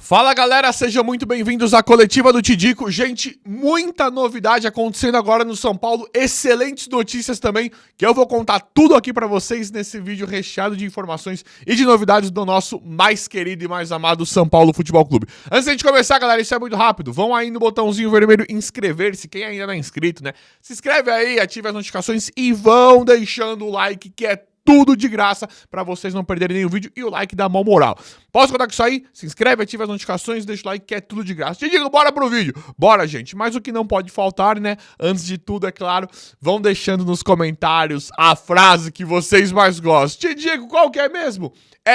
Fala galera, sejam muito bem-vindos à coletiva do Tidico. Gente, muita novidade acontecendo agora no São Paulo, excelentes notícias também, que eu vou contar tudo aqui pra vocês nesse vídeo recheado de informações e de novidades do nosso mais querido e mais amado São Paulo Futebol Clube. Antes de a gente começar, galera, isso é muito rápido, vão aí no botãozinho vermelho inscrever-se, quem ainda não é inscrito, né? Se inscreve aí, ative as notificações e vão deixando o like, que é tudo de graça, pra vocês não perderem nenhum vídeo, e o like dá mó moral. Posso contar com isso aí? Se inscreve, ativa as notificações, deixa o like, que é tudo de graça. Te digo, bora pro vídeo. Bora, gente. Mas o que não pode faltar, né? Antes de tudo, é claro, vão deixando nos comentários a frase que vocês mais gostam. Te digo, qual que é mesmo?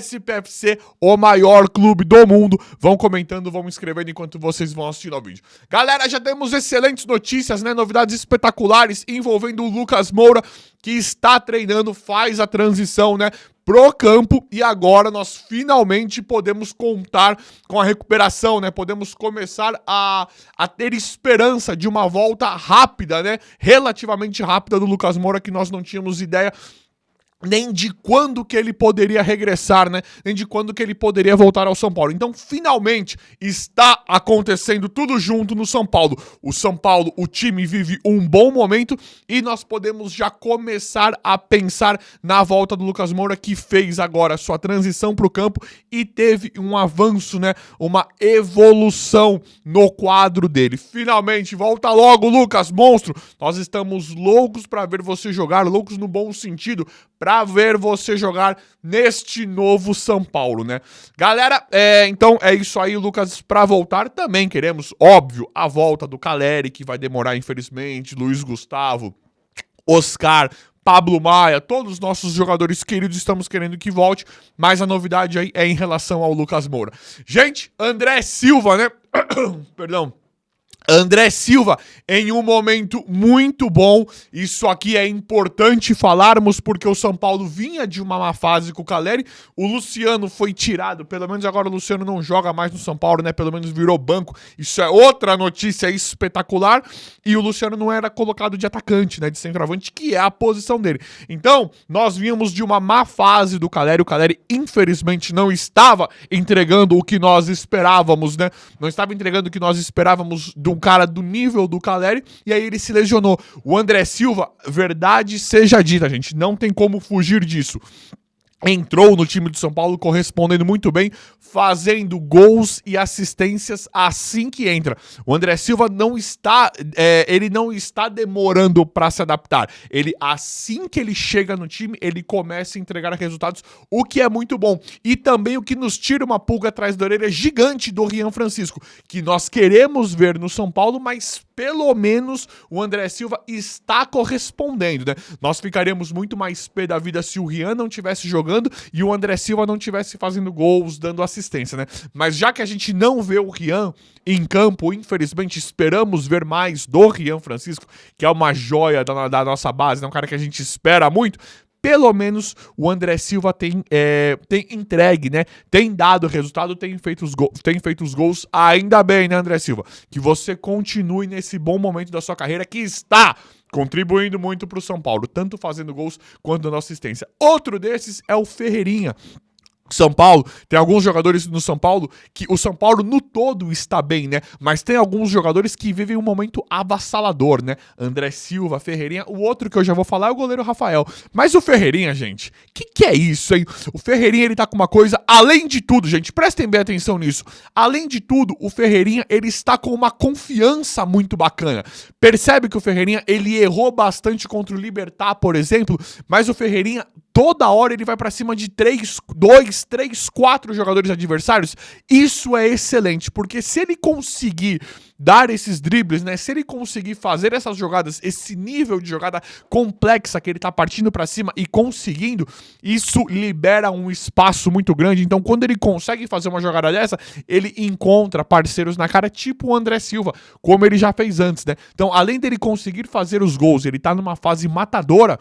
SPFC, o maior clube do mundo. Vão comentando, vão escrevendo enquanto vocês vão assistindo ao vídeo. Galera, já temos excelentes notícias, né? Novidades espetaculares envolvendo o Lucas Moura, que está treinando, faz a transição, né, pro campo, e agora nós finalmente podemos contar com a recuperação, né? Podemos começar a ter esperança de uma volta rápida, né? Relativamente rápida do Lucas Moura, que nós não tínhamos ideia nem de quando que ele poderia regressar, né? Nem de quando que ele poderia voltar ao São Paulo. Então, finalmente, está acontecendo tudo junto no São Paulo. O São Paulo, o time vive um bom momento e nós podemos já começar a pensar na volta do Lucas Moura, que fez agora a sua transição para o campo e teve um avanço, né? Uma evolução no quadro dele. Finalmente, volta logo, Lucas, monstro! Nós estamos loucos para ver você jogar, loucos no bom sentido, pra ver você jogar neste novo São Paulo, né? Galera, então é isso aí, Lucas, pra voltar. Também queremos, óbvio, a volta do Caleri, que vai demorar, infelizmente, Luiz Gustavo, Oscar, Pablo Maia, todos os nossos jogadores queridos estamos querendo que volte, mas a novidade aí é em relação ao Lucas Moura. Gente, André Silva, né? Perdão. André Silva em um momento muito bom. Isso aqui é importante falarmos porque o São Paulo vinha de uma má fase com o Caleri. O Luciano foi tirado, pelo menos agora o Luciano não joga mais no São Paulo, né? Pelo menos virou banco. Isso é outra notícia espetacular. E o Luciano não era colocado de atacante, né? De centroavante, que é a posição dele. Então, nós vínhamos de uma má fase do Caleri. O Caleri, infelizmente, não estava entregando o que nós esperávamos, né? Não estava entregando o que nós esperávamos um cara do nível do Caleri, e aí ele se lesionou. O André Silva, verdade seja dita, gente, não tem como fugir disso. Entrou no time do São Paulo correspondendo muito bem, fazendo gols e assistências assim que entra. O André Silva não está, ele não está demorando para se adaptar. Ele, assim que ele chega no time, ele começa a entregar resultados, o que é muito bom. E também o que nos tira uma pulga atrás da orelha gigante do Rian Francisco, que nós queremos ver no São Paulo, mas pelo menos o André Silva está correspondendo, né? Nós ficaríamos muito mais pé da vida se o Rian não tivesse jogando e o André Silva não tivesse fazendo gols, dando assistência, né? Mas já que a gente não vê o Rian em campo, infelizmente esperamos ver mais do Rian Francisco, que é uma joia da nossa base, é um cara que a gente espera muito. Pelo menos o André Silva tem entregue, né? Tem dado resultado, tem feito os gols. Ainda bem, né, André Silva? Que você continue nesse bom momento da sua carreira, que está contribuindo muito para o São Paulo, tanto fazendo gols quanto dando assistência. Outro desses é o Ferreirinha. São Paulo, tem alguns jogadores no São Paulo que o São Paulo no todo está bem, né? Mas tem alguns jogadores que vivem um momento avassalador, né? André Silva, Ferreirinha, o outro que eu já vou falar é o goleiro Rafael. Mas o Ferreirinha, gente, que é isso, hein? O Ferreirinha, ele tá com uma coisa, além de tudo, gente, prestem bem atenção nisso. Além de tudo, o Ferreirinha, ele está com uma confiança muito bacana. Percebe que o Ferreirinha, ele errou bastante contra o Libertad, por exemplo, mas o Ferreirinha toda hora ele vai pra cima de 4 jogadores adversários. Isso é excelente, porque se ele conseguir dar esses dribles, né? Se ele conseguir fazer essas jogadas, esse nível de jogada complexa que ele tá partindo pra cima e conseguindo, isso libera um espaço muito grande. Então, quando ele consegue fazer uma jogada dessa, ele encontra parceiros na cara, tipo o André Silva, como ele já fez antes, né? Então, além dele conseguir fazer os gols, ele tá numa fase matadora.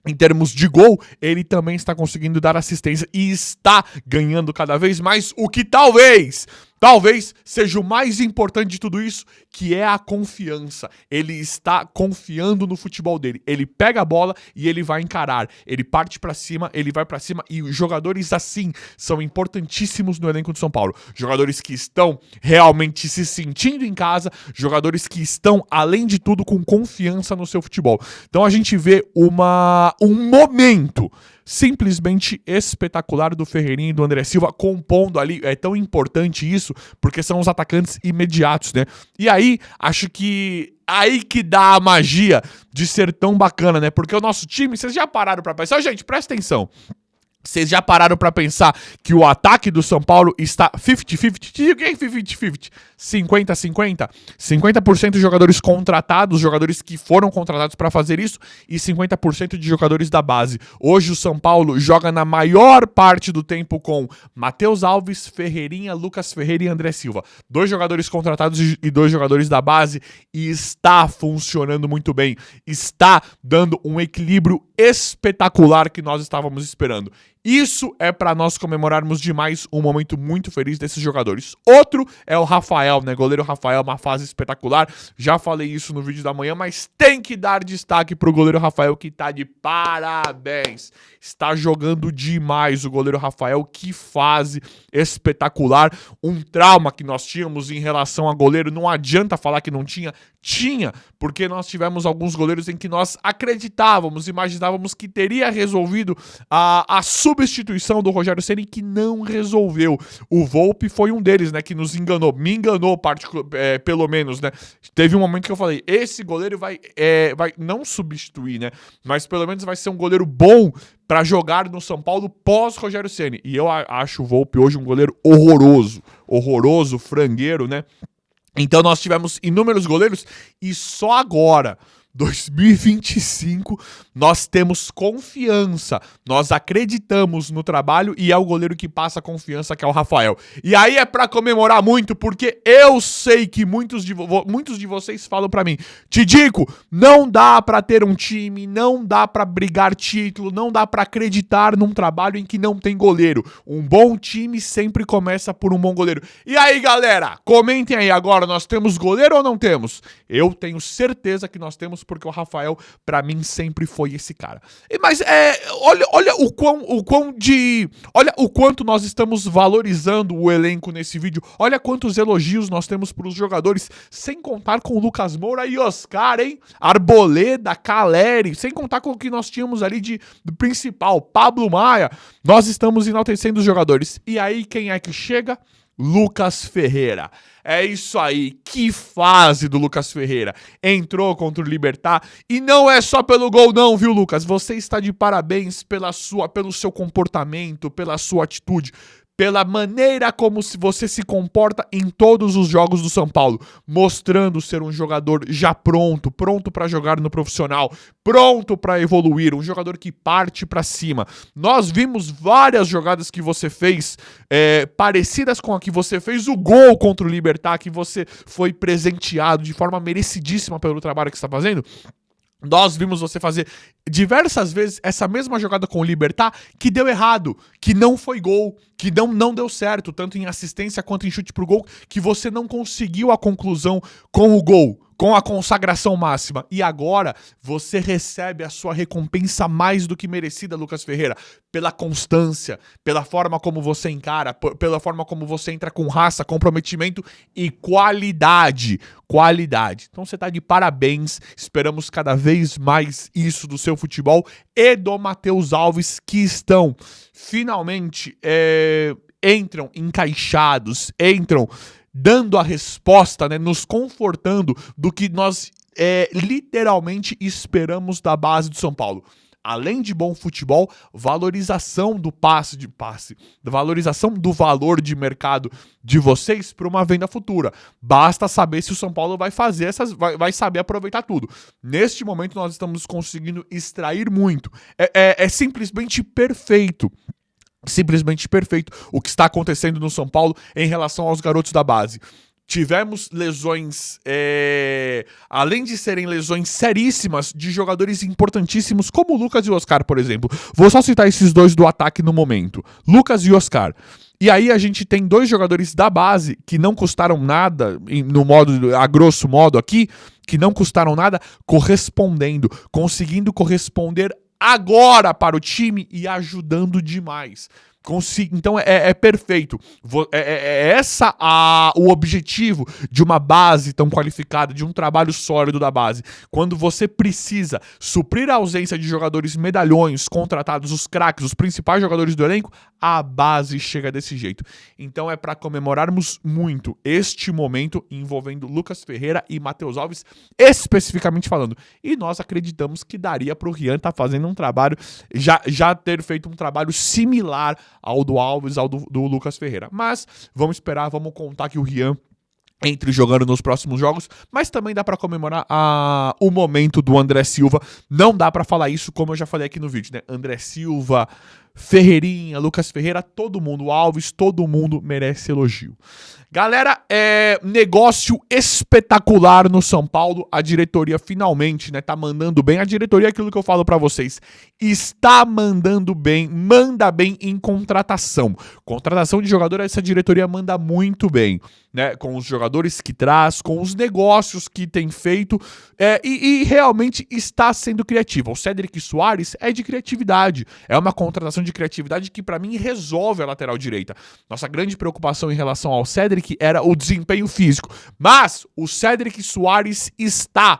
Em termos de gol, ele também está conseguindo dar assistência e está ganhando cada vez mais, o que talvez talvez seja o mais importante de tudo isso, que é a confiança. Ele está confiando no futebol dele. Ele pega a bola e ele vai encarar. Ele parte pra cima, ele vai pra cima, e os jogadores assim são importantíssimos no elenco de São Paulo. Jogadores que estão realmente se sentindo em casa, jogadores que estão, além de tudo, com confiança no seu futebol. Então a gente vê um momento simplesmente espetacular do Ferreirinha e do André Silva compondo ali. É tão importante isso, porque são os atacantes imediatos, né? E aí, acho que aí que dá a magia de ser tão bacana, né? Porque o nosso time, vocês já pararam pra pensar? Gente, presta atenção. Vocês já pararam pra pensar que o ataque do São Paulo está 50-50? O que é 50-50? 50-50? 50% de jogadores contratados, jogadores que foram contratados pra fazer isso, e 50% de jogadores da base. Hoje o São Paulo joga na maior parte do tempo com Matheus Alves, Ferreirinha, Lucas Ferreira e André Silva. 2 jogadores contratados e 2 jogadores da base, e está funcionando muito bem. Está dando um equilíbrio espetacular que nós estávamos esperando. Isso é pra nós comemorarmos demais um momento muito feliz desses jogadores. Outro é o Rafael, né? Goleiro Rafael, uma fase espetacular. Já falei isso no vídeo da manhã, mas tem que dar destaque pro goleiro Rafael, que tá de parabéns. Está jogando demais o goleiro Rafael, que fase espetacular. Um trauma que nós tínhamos em relação a goleiro, não adianta falar que não tinha. Tinha, porque nós tivemos alguns goleiros em que nós acreditávamos, imaginávamos que teria resolvido a substituição do Rogério Ceni, que não resolveu. O Volpi foi um deles, né, que nos enganou, me enganou pelo menos, né. Teve um momento que eu falei, esse goleiro vai não substituir, né, mas pelo menos vai ser um goleiro bom pra jogar no São Paulo pós Rogério Ceni. E eu acho o Volpi hoje um goleiro horroroso, frangueiro, né. Então nós tivemos inúmeros goleiros e só agora, 2025, nós temos confiança, nós acreditamos no trabalho e é o goleiro que passa confiança, que é o Rafael. E aí é pra comemorar muito, porque eu sei que muitos de vocês falam pra mim, Tidico, não dá pra ter um time, não dá pra brigar título, não dá pra acreditar num trabalho em que não tem goleiro. Um bom time sempre começa por um bom goleiro. E aí, galera, comentem aí agora, nós temos goleiro ou não temos? Eu tenho certeza que nós temos, porque o Rafael, pra mim, sempre foi esse cara. Mas olha o quanto nós estamos valorizando o elenco nesse vídeo. Olha quantos elogios nós temos pros jogadores, sem contar com o Lucas Moura e Oscar, hein? Arboleda, Caleri, sem contar com o que nós tínhamos ali do principal, Pablo Maia. Nós estamos enaltecendo os jogadores. E aí, quem é que chega? Lucas Ferreira. É isso aí, que fase do Lucas Ferreira. Entrou contra o Libertad e não é só pelo gol não, viu, Lucas? Você está de parabéns pelo seu comportamento, pela sua atitude, pela maneira como você se comporta em todos os jogos do São Paulo, mostrando ser um jogador já pronto pra jogar no profissional, pronto pra evoluir, um jogador que parte pra cima. Nós vimos várias jogadas que você fez, parecidas com a que você fez, o gol contra o Libertad, que você foi presenteado de forma merecidíssima pelo trabalho que está fazendo. Nós vimos você fazer diversas vezes essa mesma jogada com o Libertad, que deu errado, que não foi gol, que não deu certo, tanto em assistência quanto em chute pro gol, que você não conseguiu a conclusão com o gol, com a consagração máxima. E agora você recebe a sua recompensa mais do que merecida, Lucas Ferreira, pela constância, pela forma como você encara, pela forma como você entra com raça, comprometimento e qualidade. Então você tá de parabéns, esperamos cada vez mais isso do seu futebol e do Matheus Alves, que estão finalmente entram encaixados, entram dando a resposta, né, nos confortando do que nós literalmente esperamos da base do São Paulo. Além de bom futebol, valorização do valorização do valor de mercado de vocês para uma venda futura. Basta saber se o São Paulo vai fazer vai saber aproveitar tudo. Neste momento nós estamos conseguindo extrair muito. É simplesmente perfeito. Simplesmente perfeito o que está acontecendo no São Paulo em relação aos garotos da base. tivemos lesões, além de serem lesões seríssimas, de jogadores importantíssimos, como o Lucas e o Oscar, por exemplo. Vou só citar esses dois do ataque no momento. Lucas e Oscar. E aí a gente tem dois jogadores da base que não custaram nada, no modo, a grosso modo aqui, que não custaram nada, conseguindo corresponder agora para o time e ajudando demais. Então é perfeito. Essa o objetivo de uma base tão qualificada, de um trabalho sólido da base. Quando você precisa suprir a ausência de jogadores medalhões, contratados, os craques, os principais jogadores do elenco, a base chega desse jeito. Então é para comemorarmos muito este momento envolvendo Lucas Ferreira e Matheus Alves, especificamente falando. E nós acreditamos que daria para o Rian estar fazendo um trabalho, já ter feito um trabalho similar ao do Alves, ao do Lucas Ferreira. Mas vamos esperar, vamos contar que o Rian entre jogando nos próximos jogos, mas também dá pra comemorar o momento do André Silva. Não dá pra falar isso, como eu já falei aqui no vídeo, né? André Silva, Ferreirinha, Lucas Ferreira, todo mundo, Alves, todo mundo merece elogio. Galera, negócio espetacular no São Paulo. A diretoria finalmente, né, tá mandando bem. A diretoria é aquilo que eu falo pra vocês. Está mandando bem, manda bem em contratação. Contratação de jogador, essa diretoria manda muito bem, né? Com os jogadores que traz, com os negócios que tem feito. E realmente está sendo criativa. O Cédric Soares é de criatividade. É uma contratação de criatividade que pra mim resolve a lateral direita. Nossa grande preocupação em relação ao Cédric era o desempenho físico. Mas o Cédric Soares está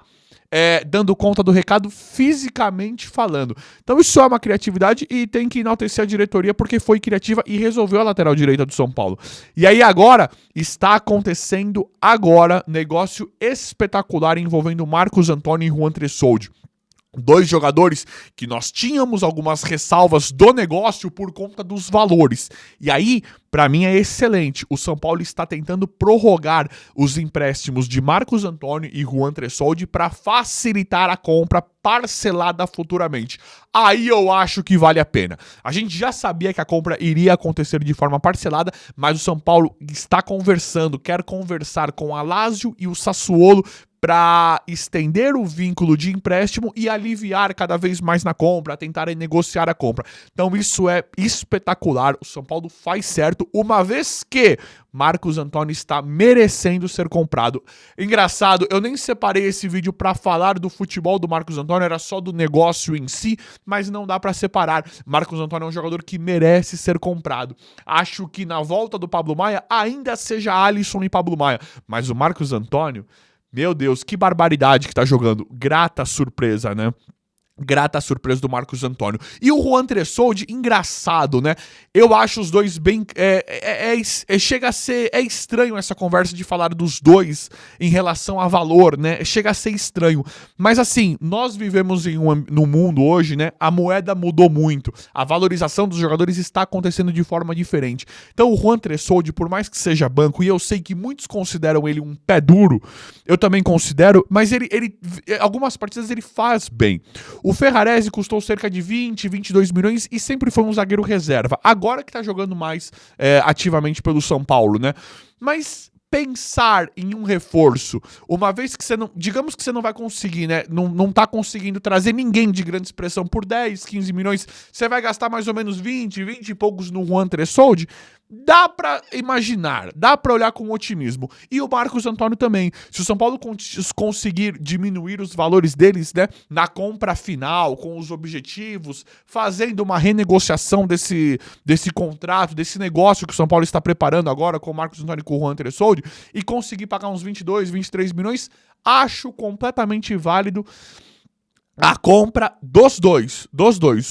dando conta do recado fisicamente falando. Então isso é uma criatividade e tem que enaltecer a diretoria porque foi criativa e resolveu a lateral direita do São Paulo. E aí agora, está acontecendo negócio espetacular envolvendo Marcos Antônio e Juan Tressoldi. Dois jogadores que nós tínhamos algumas ressalvas do negócio por conta dos valores. E aí, pra mim é excelente. O São Paulo está tentando prorrogar os empréstimos de Marcos Antônio e Juan Tressoldi para facilitar a compra parcelada futuramente. Aí eu acho que vale a pena. A gente já sabia que a compra iria acontecer de forma parcelada, mas o São Paulo quer conversar com a Lazio e o Sassuolo para estender o vínculo de empréstimo e aliviar cada vez mais na compra, tentar negociar a compra. Então isso é espetacular, o São Paulo faz certo, uma vez que Marcos Antônio está merecendo ser comprado. Engraçado, eu nem separei esse vídeo para falar do futebol do Marcos Antônio, era só do negócio em si, mas não dá para separar. Marcos Antônio é um jogador que merece ser comprado. Acho que na volta do Pablo Maia ainda seja Alisson e Pablo Maia, mas o Marcos Antônio, meu Deus, que barbaridade que tá jogando. Grata surpresa, né? Grata surpresa do Marcos Antônio. E o Juan Tressoldi, engraçado, né? Eu acho os dois bem... chega a ser... É estranho essa conversa de falar dos dois em relação a valor, né? Chega a ser estranho. Mas assim, nós vivemos no mundo hoje, né? A moeda mudou muito. A valorização dos jogadores está acontecendo de forma diferente. Então o Juan Tressoldi, por mais que seja banco, e eu sei que muitos consideram ele um pé duro, eu também considero, mas ele algumas partidas ele faz bem. O Ferrarese custou cerca de 20, 22 milhões e sempre foi um zagueiro reserva. Agora que tá jogando mais ativamente pelo São Paulo, né? Mas pensar em um reforço, uma vez que você não... Digamos que você não vai conseguir, né? Não tá conseguindo trazer ninguém de grande expressão por 10, 15 milhões. Você vai gastar mais ou menos 20 e poucos no Juan Tressoldi. Dá pra imaginar, dá pra olhar com otimismo. E o Marcos Antônio também. Se o São Paulo conseguir diminuir os valores deles, né, na compra final, com os objetivos, fazendo uma renegociação desse contrato, desse negócio que o São Paulo está preparando agora com o Marcos Antônio e com o Juan Tressoldi, e conseguir pagar uns 22, 23 milhões, acho completamente válido a compra dos dois,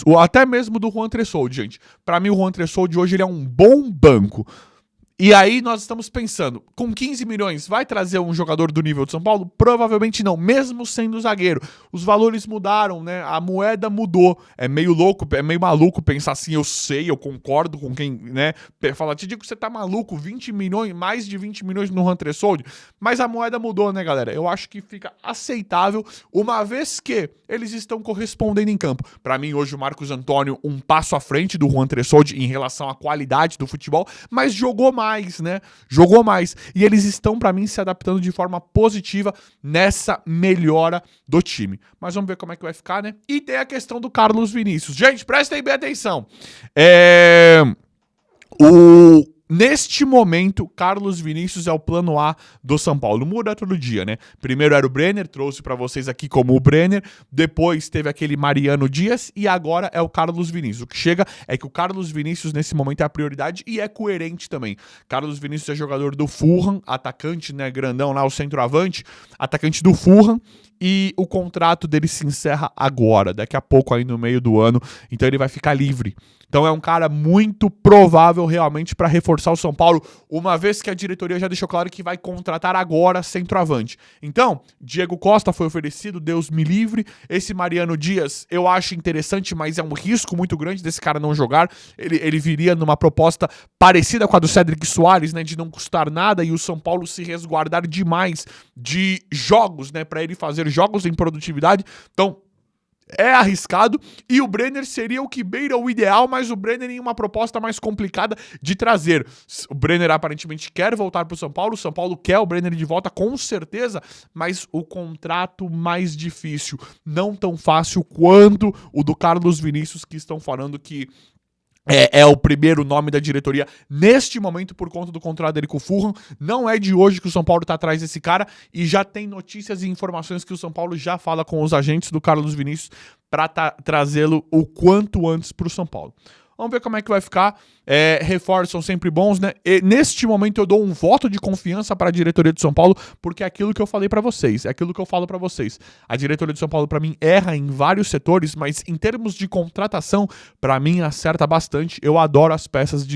ou até mesmo do Juan Tressoldi, gente. Pra mim o Juan Tressoldi hoje ele é um bom banco. E aí nós estamos pensando, com 15 milhões vai trazer um jogador do nível de São Paulo? Provavelmente não, mesmo sendo zagueiro. Os valores mudaram, né? A moeda mudou. É meio louco, é meio maluco pensar assim, eu sei, eu concordo com quem, né? Fala, te digo que você tá maluco, 20 milhões, mais de 20 milhões no Juan Tressoldi. Mas a moeda mudou, né, galera? Eu acho que fica aceitável, uma vez que eles estão correspondendo em campo. Pra mim, hoje o Marcos Antônio, um passo à frente do Juan Tressoldi em relação à qualidade do futebol, mas jogou mais mais, né? Jogou mais. E eles estão, pra mim, se adaptando de forma positiva nessa melhora do time. Mas vamos ver como é que vai ficar, né? E tem a questão do Carlos Vinícius. Gente, prestem bem atenção. Neste momento, Carlos Vinícius é o plano A do São Paulo. Muda todo dia, né? Primeiro era o Brenner, trouxe pra vocês aqui como o Brenner. Depois teve aquele Mariano Dias e agora é o Carlos Vinícius. O que chega é que o Carlos Vinícius nesse momento é a prioridade e é coerente também. Carlos Vinícius é jogador do Fulham, atacante, né, grandão lá, o centroavante, atacante do Fulham. E o contrato dele se encerra agora, daqui a pouco aí no meio do ano, então ele vai ficar livre. Então é um cara muito provável realmente para reforçar o São Paulo, uma vez que a diretoria já deixou claro que vai contratar agora centroavante. Então, Diego Costa foi oferecido, Deus me livre. Esse Mariano Dias eu acho interessante, mas é um risco muito grande desse cara não jogar. Ele viria numa proposta parecida com a do Cédric Soares, né, de não custar nada e o São Paulo se resguardar demais de jogos, né, para ele fazer jogos em produtividade. Então, é arriscado e o Brenner seria o que beira o ideal, mas o Brenner em uma proposta mais complicada de trazer. O Brenner aparentemente quer voltar para o São Paulo quer o Brenner de volta com certeza, mas o contrato mais difícil, não tão fácil quanto o do Carlos Vinícius, que estão falando que é o primeiro nome da diretoria neste momento por conta do contrato dele com o Fulham. Não é de hoje que o São Paulo tá atrás desse cara e já tem notícias e informações que o São Paulo já fala com os agentes do Carlos Vinícius para trazê-lo o quanto antes para o São Paulo. Vamos ver como é que vai ficar. Reforços são sempre bons, né? E neste momento eu dou um voto de confiança para a diretoria de São Paulo, porque é aquilo que eu falei para vocês, é aquilo que eu falo para vocês. A diretoria de São Paulo, para mim, erra em vários setores, mas em termos de contratação, para mim, acerta bastante. Eu adoro as peças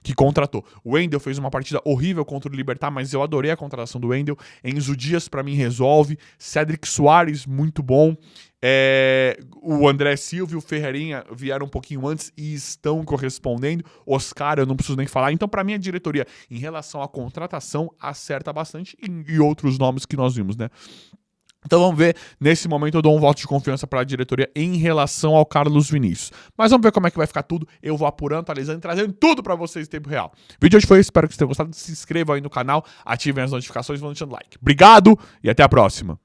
que contratou. O Wendel fez uma partida horrível contra o Libertad, mas eu adorei a contratação do Wendel. Enzo Dias, para mim, resolve. Cédric Soares, muito bom. O André Silva e o Ferreirinha vieram um pouquinho antes e estão correspondendo. Oscar, eu não preciso nem falar. Então, para mim, a diretoria, em relação à contratação, acerta bastante e outros nomes que nós vimos, né? Então vamos ver, nesse momento eu dou um voto de confiança para a diretoria em relação ao Carlos Vinícius. Mas vamos ver como é que vai ficar tudo. Eu vou apurando, atualizando, trazendo tudo para vocês em tempo real. O vídeo de hoje foi esse, espero que vocês tenham gostado. Se inscrevam aí no canal, ativem as notificações e vão deixando like. Obrigado e até a próxima.